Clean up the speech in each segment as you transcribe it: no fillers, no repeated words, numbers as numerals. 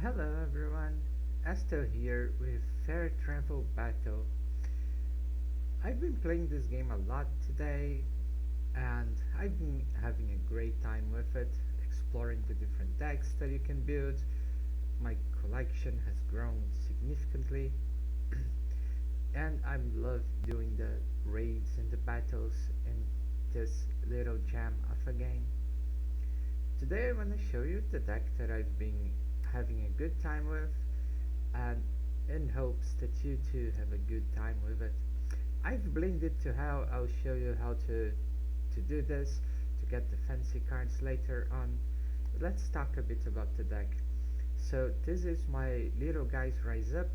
Hello everyone, Esther here with Fairtravel Battle. I've been playing this game a lot today and I've been having a great time with it, exploring the different decks that you can build. My collection has grown significantly and I love doing the raids and the battles in this little gem of a game. Today I want to show you the deck that I've been having a good time with and in hopes that you too have a good time with it. I've blinged it to how I'll show you how to do this to get the fancy cards later on. Let's talk a bit about the deck. So this is my little guys rise up.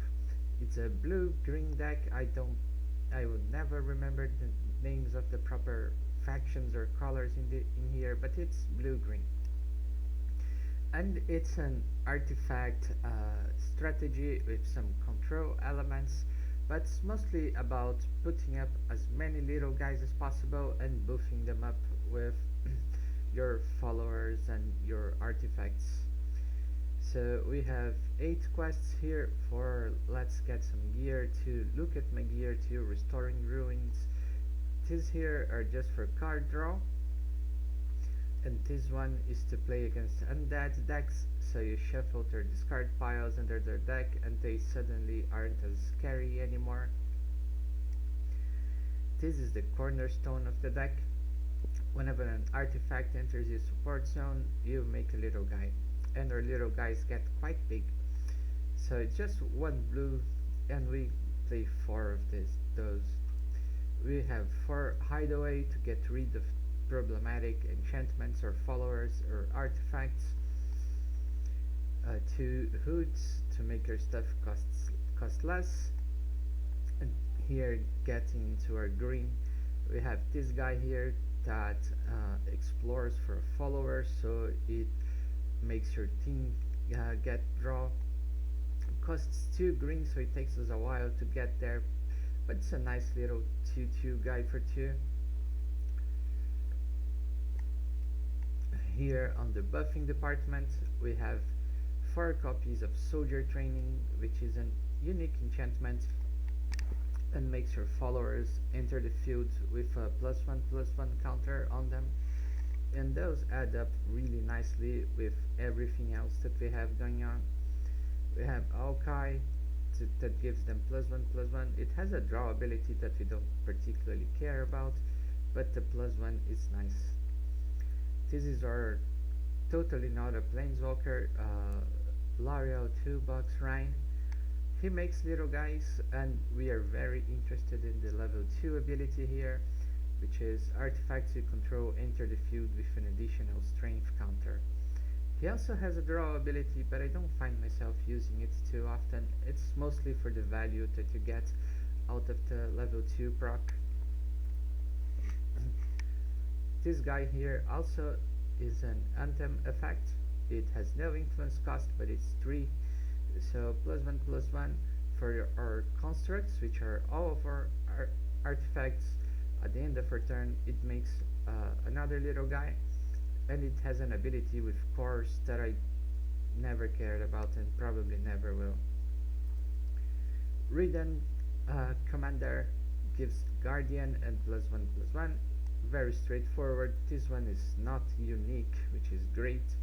It's a blue green deck. I would never remember the names of the proper factions or colors in here, but it's blue green and it's an artifact strategy with some control elements, but it's mostly about putting up as many little guys as possible and buffing them up with your followers and your artifacts. So we have 8 quests here for let's get some gear to look at my gear to restoring ruins. These here are just for card draw, and this one is to play against undead decks, so you shuffle their discard piles under their deck and they suddenly aren't as scary anymore. This is the cornerstone of the deck. Whenever an artifact enters your support zone, you make a little guy, and our little guys get quite big. So it's just one blue and we play 4 of those. We have 4 Hideaway to get rid of problematic enchantments or followers or artifacts, 2 hoods to make your stuff cost less, and here getting into our green we have this guy here that explores for a follower, so it makes your team get draw. It costs 2 green, so it takes us a while to get there, but it's a nice little 2/2 guy for 2. Here on the buffing department we have 4 copies of Soldier Training, which is an unique enchantment and makes your followers enter the field with a +1/+1 counter on them, and those add up really nicely with everything else that we have going on. We have Alkai that gives them +1/+1. It has a draw ability that we don't particularly care about, but the +1 is nice. This is our totally not a planeswalker, Larial Toolbox Rine. He makes little guys, and we are very interested in the level 2 ability here, which is artifacts you control enter the field with an additional strength counter. He also has a draw ability, but I don't find myself using it too often. It's mostly for the value that you get out of the level 2 proc. This guy here also is an anthem effect. It has no influence cost, but it's 3, so +1/+1 for our constructs, which are all of our artifacts. At the end of our turn it makes another little guy, and it has an ability with cores that I never cared about and probably never will. Redan commander gives guardian and +1/+1. Very straightforward. This one is not unique, which is great.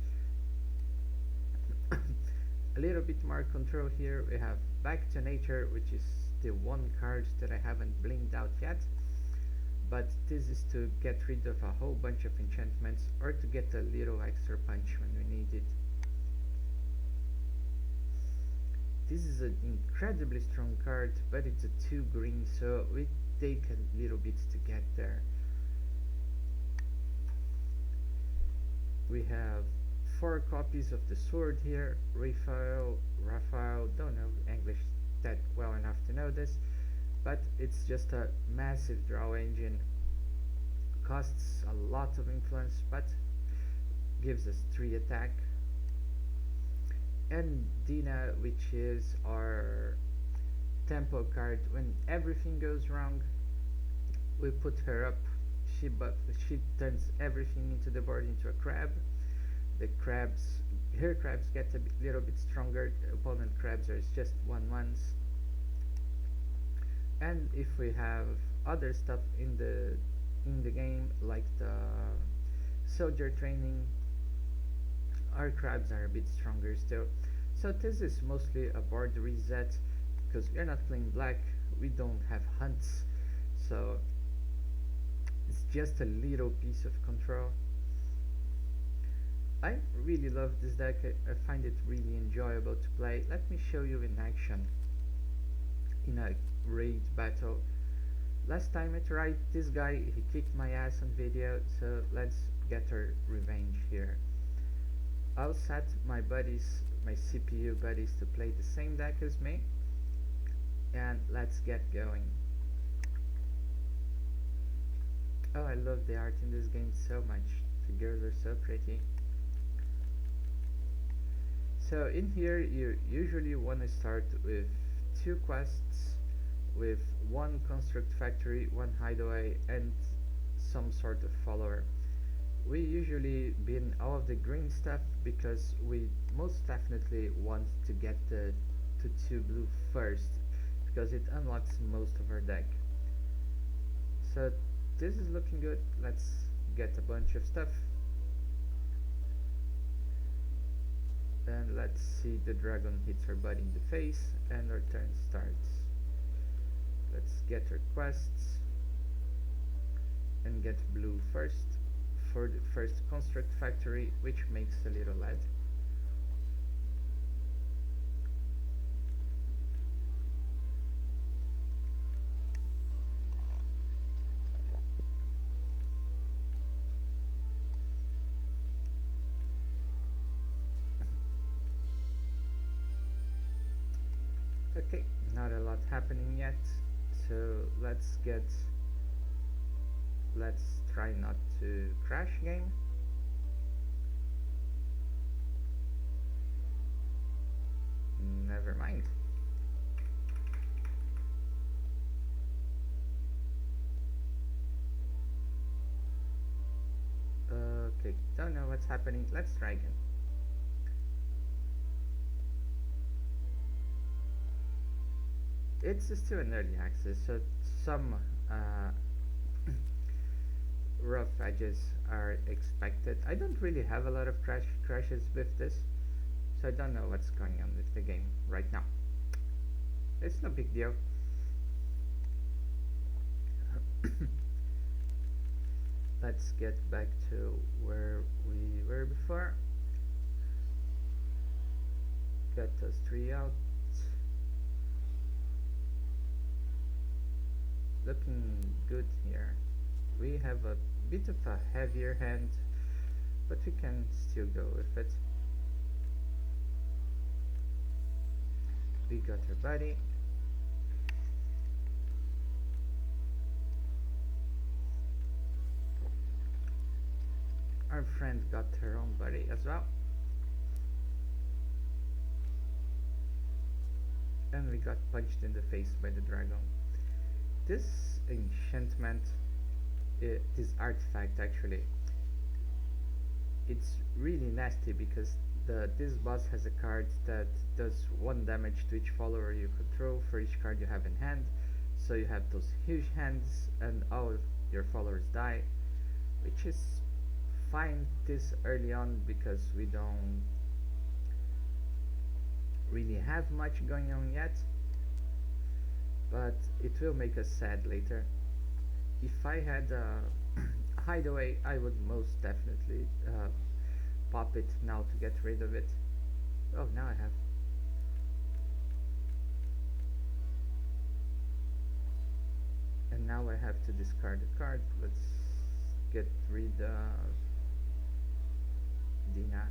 A little bit more control here. We have Back to Nature, which is the one card that I haven't blinked out yet, but this is to get rid of a whole bunch of enchantments or to get a little extra punch when we need it. This is an incredibly strong card, but it's a 2 green, so we take a little bit to get there. We have 4 copies of the sword here. Raphael, don't know English that well enough to know this, but it's just a massive draw engine. Costs a lot of influence, but gives us 3 attack. And Dina, which is our tempo card. When everything goes wrong, we put her up. She turns everything into the board into a crab. The crabs, here crabs get a little bit stronger. Opponent crabs are just 1/1s. And if we have other stuff in the game like the soldier training, our crabs are a bit stronger still. So this is mostly a board reset because we're not playing black, we don't have hunts, so it's just a little piece of control. I really love this deck. I find it really enjoyable to play. Let me show you in action in a raid battle. Last time I tried this guy, he kicked my ass on video, so let's get our revenge here. I'll set my buddies, my CPU buddies, to play the same deck as me, and let's get going. Oh, I love the art in this game so much. The girls are so pretty. So in here you usually want to start with 2 quests with 1 construct factory, 1 hideaway, and some sort of follower. We usually bin all of the green stuff because we most definitely want to get the 2 blue first, because it unlocks most of our deck. So this is looking good. Let's get a bunch of stuff. And let's see, the dragon hits our buddy in the face and our turn starts. Let's get our quests and get blue first for the first construct factory, which makes a little lead. Okay, not a lot happening yet, so let's try not to crash game. Never mind. Okay, don't know what's happening. Let's try again. It's still an early access, so some rough edges are expected. I don't really have a lot of crashes with this, so I don't know what's going on with the game right now. It's no big deal. Let's get back to where we were before. Get those 3 out. Looking good here. We have a bit of a heavier hand, but we can still go with it. We got her buddy. Our friend got her own buddy as well. And we got punched in the face by the dragon. This enchantment, this artifact actually, it's really nasty because this boss has a card that does 1 damage to each follower you control for each card you have in hand. So you have those huge hands and all of your followers die, which is fine this early on because we don't really have much going on yet. But it will make us sad later. If I had a hideaway, I would most definitely pop it now to get rid of it. Oh, now I have. And now I have to discard a card. Let's get rid of Dina.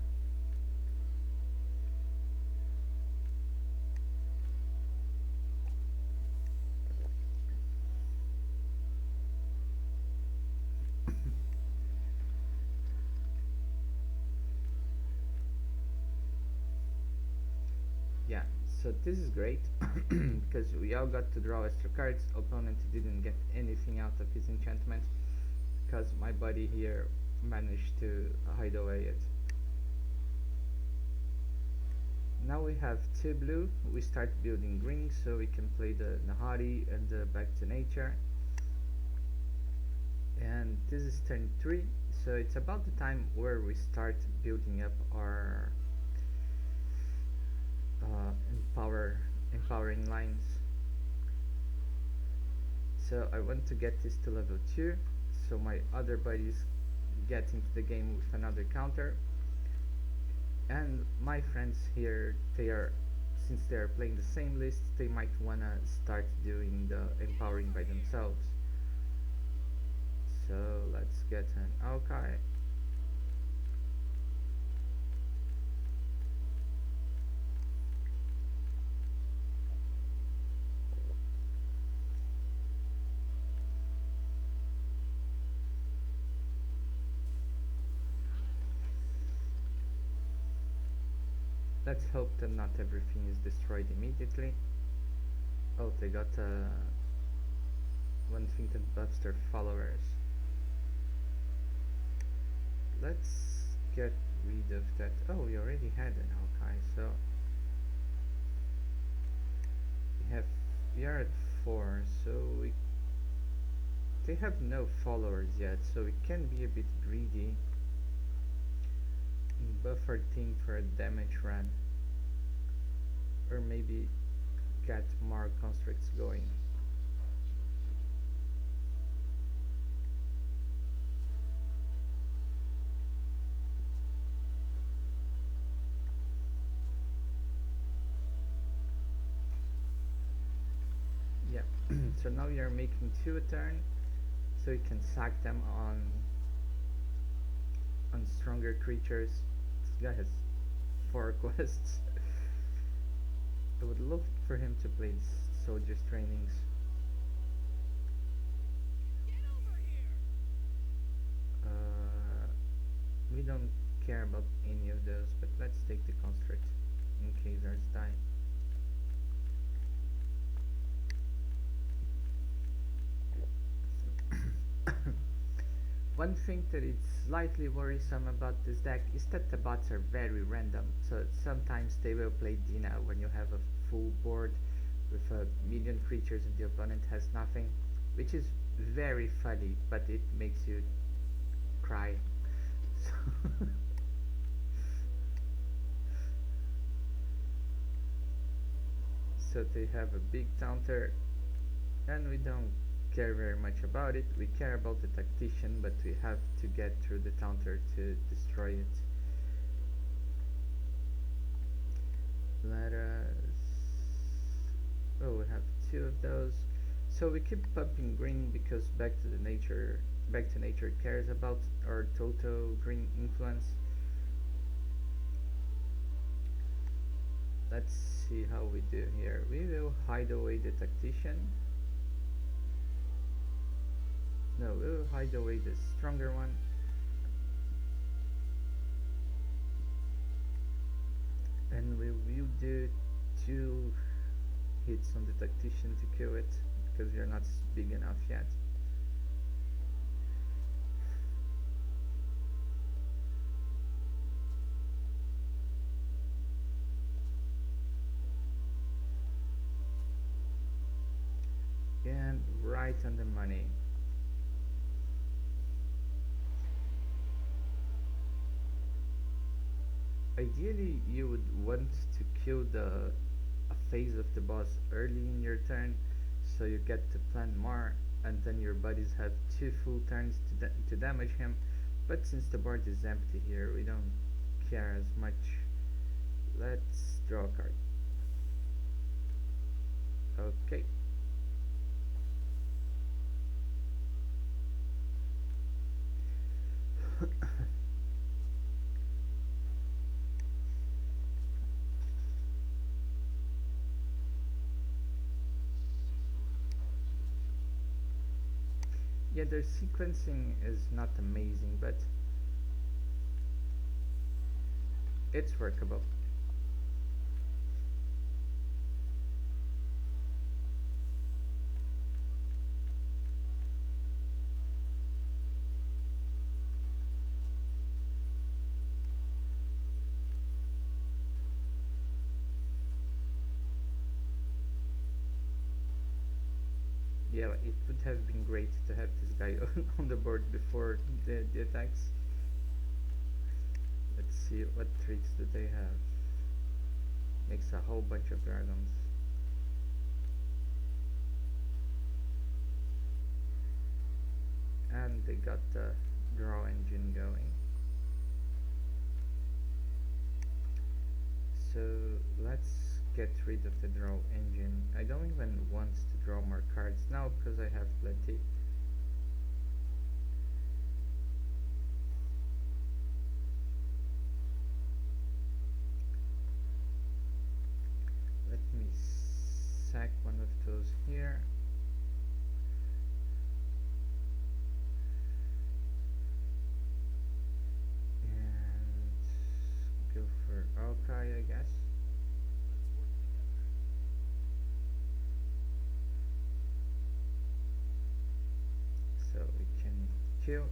Yeah, so this is great because we all got to draw extra cards. Opponent didn't get anything out of his enchantment because my buddy here managed to hide away it. now we have 2 blue. We start building green so we can play the Nahari and the Back to Nature. And this is turn 3, so it's about the time where we start building up our empowering lines. So I want to get this to level 2 so my other buddies get into the game with another counter. And my friends here, since they are playing the same list, they might wanna start doing the empowering by themselves. So let's get an Aokai. Let's hope that not everything is destroyed immediately. Oh, they got one thing that buffs their followers. Let's get rid of that. Oh, we already had an Aokai, so we are at 4, so they have no followers yet, so we can be a bit greedy and buff our team for a damage run, or maybe get more constructs going. Yeah, so now we are making 2 a turn, so we can sack them on stronger creatures. This guy has 4 quests. I would love for him to play soldiers trainings. We don't care about any of those, but let's take the construct in case ours die. One thing that is slightly worrisome about this deck is that the bots are very random, so sometimes they will play Dina when you have a full board with a million creatures and the opponent has nothing, which is very funny, but it makes you cry. So they have a big counter and we don't care very much about it. We care about the tactician, but we have to get through the counter to destroy it. Let us... oh, we have 2 of those. So we keep pumping green because Back to Nature cares about our total green influence. Let's see how we do here. We will hide away the tactician. No, we'll hide away the stronger one. And we will do 2 hits on the tactician to kill it, because we are not big enough yet. And right on the money. Ideally, you would want to kill a phase of the boss early in your turn, so you get to plan more, and then your buddies have 2 full turns to damage him. But since the board is empty here, we don't care as much. Let's draw a card. Okay. Yeah, their sequencing is not amazing, but it's workable. yeah, it would have been great to have this guy on the board before the attacks. Let's see what tricks do they have. Makes a whole bunch of dragons. And they got the draw engine going. So let's get rid of the draw engine. I don't even want to draw more cards now because I have plenty. Let me sack one of those here. And go for okay, I guess. So we can kill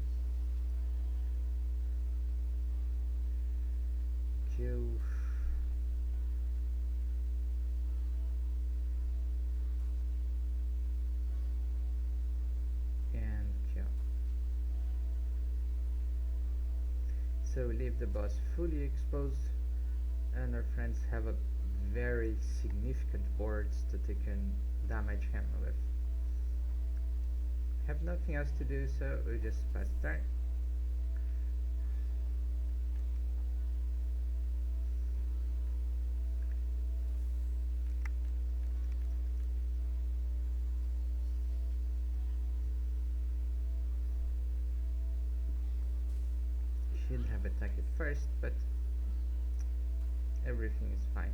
and kill. So we leave the boss fully exposed, and our friends have a very significant boards that they can damage him with. Have nothing else to do, so we just pass turn. Should have attacked it first, but everything is fine.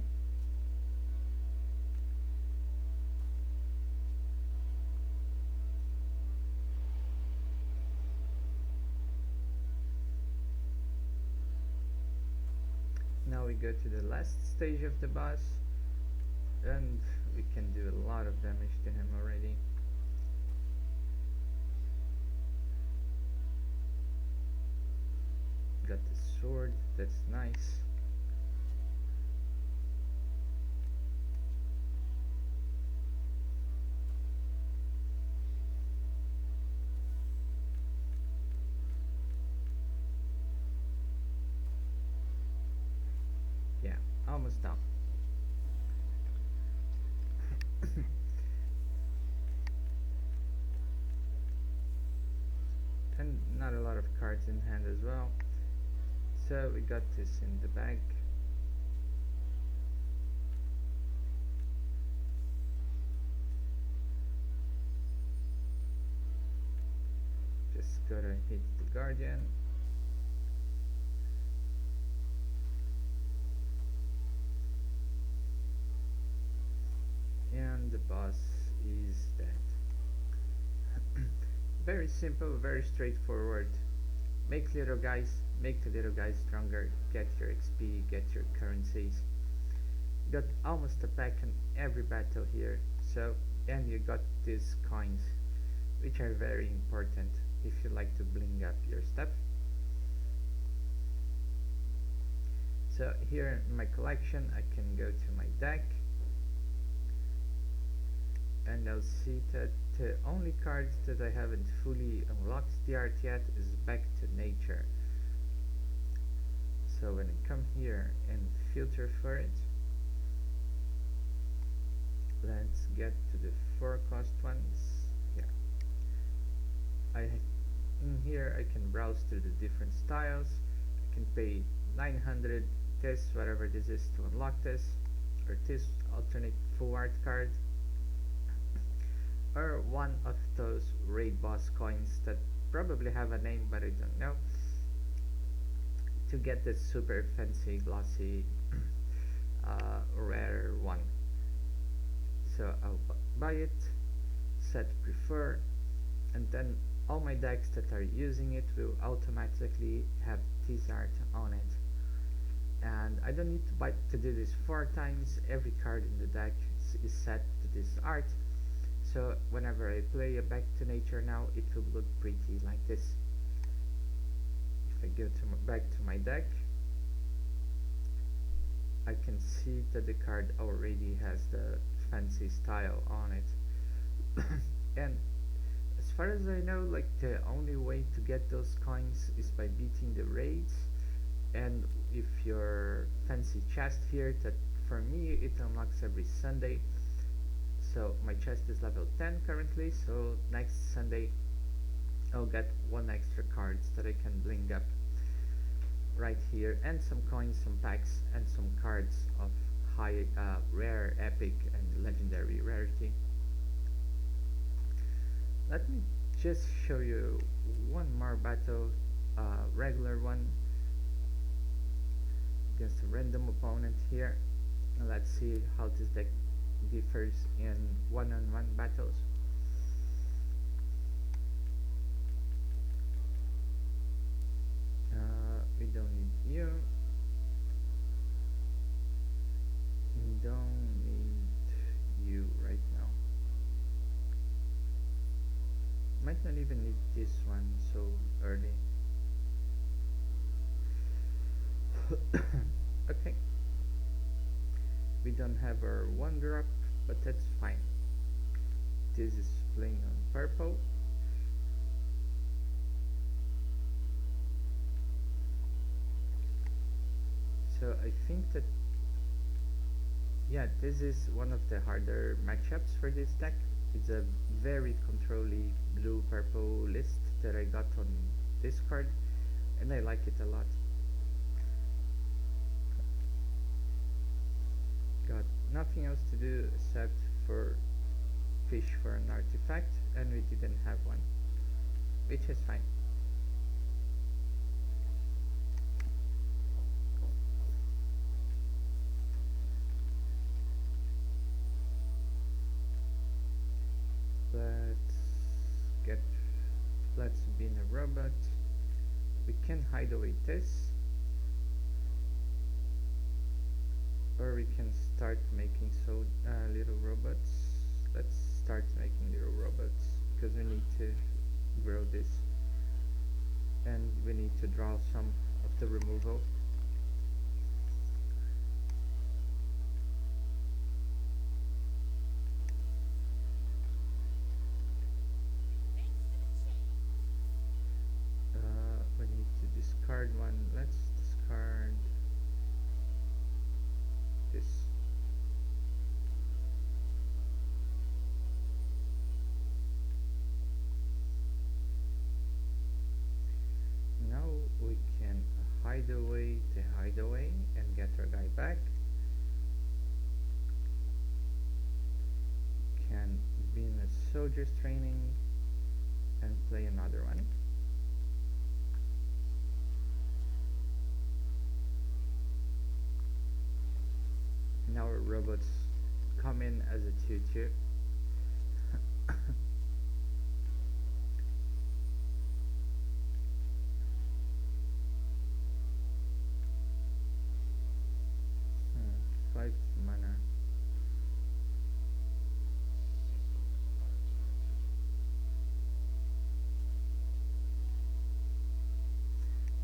Now we go to the last stage of the boss, and we can do a lot of damage to him already. Got the sword, that's nice. Yeah, almost done. And not a lot of cards in hand as well. So we got this in the bag. Just gotta hit the guardian. And the boss is dead. Very simple, very straightforward. Make little guys, make the little guys stronger, get your XP, get your currencies. Got almost a pack in every battle here, so, and you got these coins, which are very important if you like to bling up your stuff. So here in my collection I can go to my deck, and I'll see that the only cards that I haven't fully unlocked the art yet is Back to Nature. So when I come here and filter for it, let's get to the 4 cost ones. Yeah, in here I can browse through the different styles. I can pay 900 this, whatever this is, to unlock this, or this alternate full art card, or one of those raid boss coins that probably have a name but I don't know, to get this super fancy glossy rare one. So I'll buy it, set prefer, and then all my decks that are using it will automatically have this art on it. And I don't need to do this 4 times. Every card in the deck is set to this art. So whenever I play a Back to Nature now, it will look pretty like this. If I go to back to my deck, I can see that the card already has the fancy style on it. And as far as I know, like the only way to get those coins is by beating the raids. And if your fancy chest here, that for me it unlocks every Sunday. So my chest is level 10 currently, so next Sunday I'll get one extra cards that I can bling up right here, and some coins, some packs, and some cards of high rare, epic, and legendary rarity. Let me just show you one more battle, regular one against a random opponent here, and let's see how this deck differs in one-on-one battles. We don't need you. We don't need you right now. Might not even need this one so early. Okay. We don't have our one drop, but that's fine. This is playing on purple. So I think that, yeah, this is one of the harder matchups for this deck. It's a very controlly blue-purple list that I got on Discord, and I like it a lot. Got nothing else to do except for fish for an artifact, and we didn't have one, which is fine. Let's be in a robot. We can hide away this, or we can start making little robots. Let's start making little robots because we need to grow this, and we need to draw some of the removal. We need to discard one. Let's discard this. Now we can hide away the hideaway and get our guy back. Can be in a soldier's training and play another one. Now our robots come in as a 2-2. Five mana.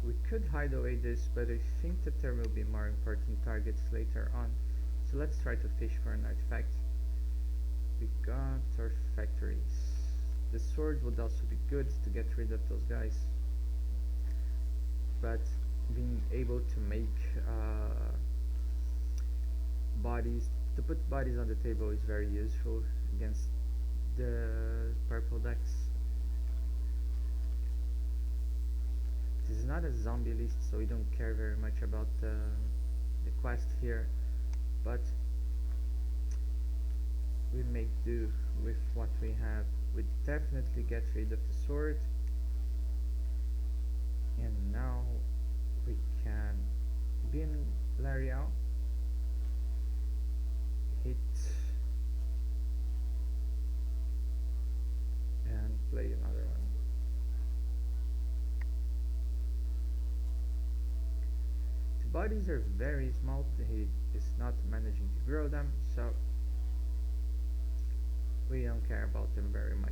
We could hide away this, but I think that there will be more important targets later on. So let's try to fish for an artifact. We got our factories. The sword would also be good to get rid of those guys, but being able to make to put bodies on the table is very useful against the purple decks. This is not a zombie list, so we don't care very much about the quest here, but we make do with what we have. We definitely get rid of the sword, and now we can bin Larial, hit, and play another one. The bodies are very small, he is not managing to grow them, so we don't care about them very much.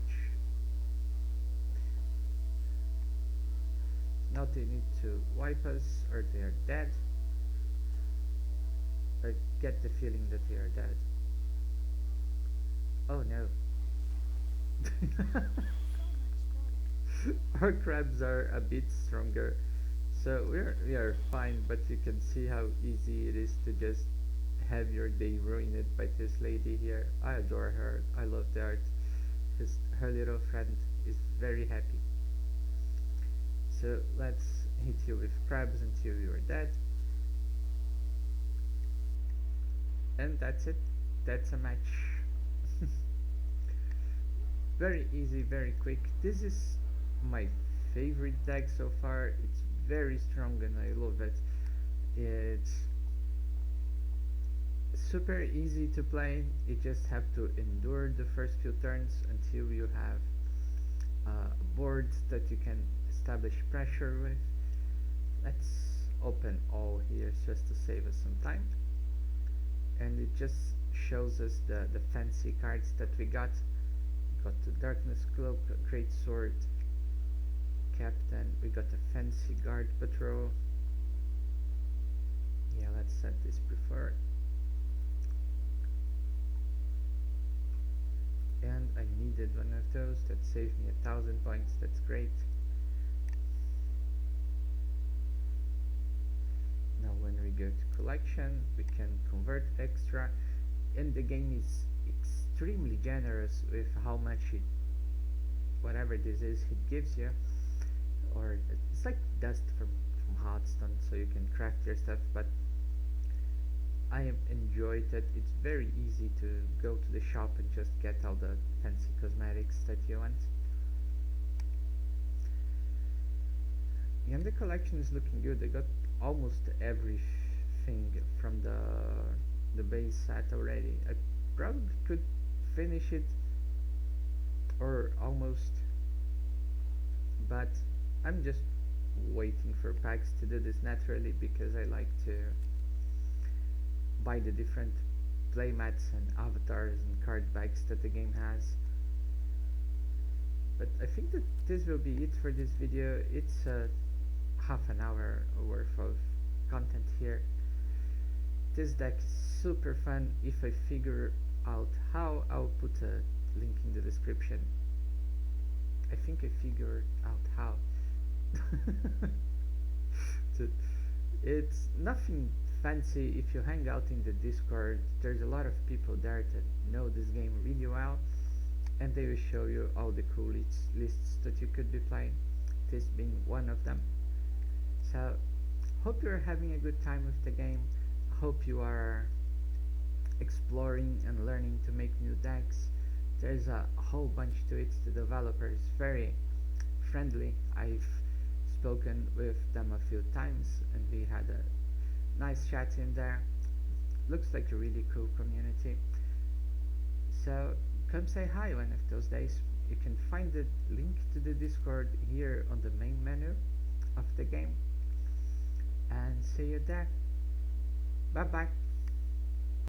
Now they need to wipe us or they are dead. I get the feeling that they are dead. Oh no. Our crabs are a bit stronger, so we are fine. But you can see how easy it is to just have your day ruined by this lady here. I adore her. I love the art. Her little friend is very happy. So let's hit you with crabs until you are dead. And that's it. That's a match. Very easy, very quick. This is my favorite deck so far. It's very strong and I love it. It's super easy to play. You just have to endure the first few turns until you have a board that you can establish pressure with. Let's open all here just to save us some time. And it just shows us the fancy cards that we got. We got the Darkness Cloak, a Great Sword, Captain. We got a fancy Guard Patrol. Yeah, let's set this preferred. And I needed one of those. That saved me 1,000 points. That's great. Now when we go to collection, we can convert extra, and the game is extremely generous with how much whatever this is, it gives you. Or it's like dust from Hearthstone, so you can craft your stuff, but I have enjoyed it. It's very easy to go to the shop and just get all the fancy cosmetics that you want. And the collection is looking good. I got almost everything from the base set already. I probably could finish it, or almost, but I'm just waiting for packs to do this naturally, because I like to buy the different playmats and avatars and card backs that the game has. But I think that this will be it for this video. It's half an hour worth of content here. This deck is super fun. If I figure out how, I'll put a link in the description. I think I figured out how. It's nothing fancy. If you hang out in the Discord, there's a lot of people there that know this game really well, and they will show you all the cool lists that you could be playing, this being one of them. So hope you're having a good time with the game. Hope you are exploring and learning to make new decks. There's a whole bunch to it. The developer is very friendly. I've spoken with them a few times and we had a nice chat in there. Looks like a really cool community. So come say hi one of those days. You can find the link to the Discord here on the main menu of the game. And see you there. Bye bye.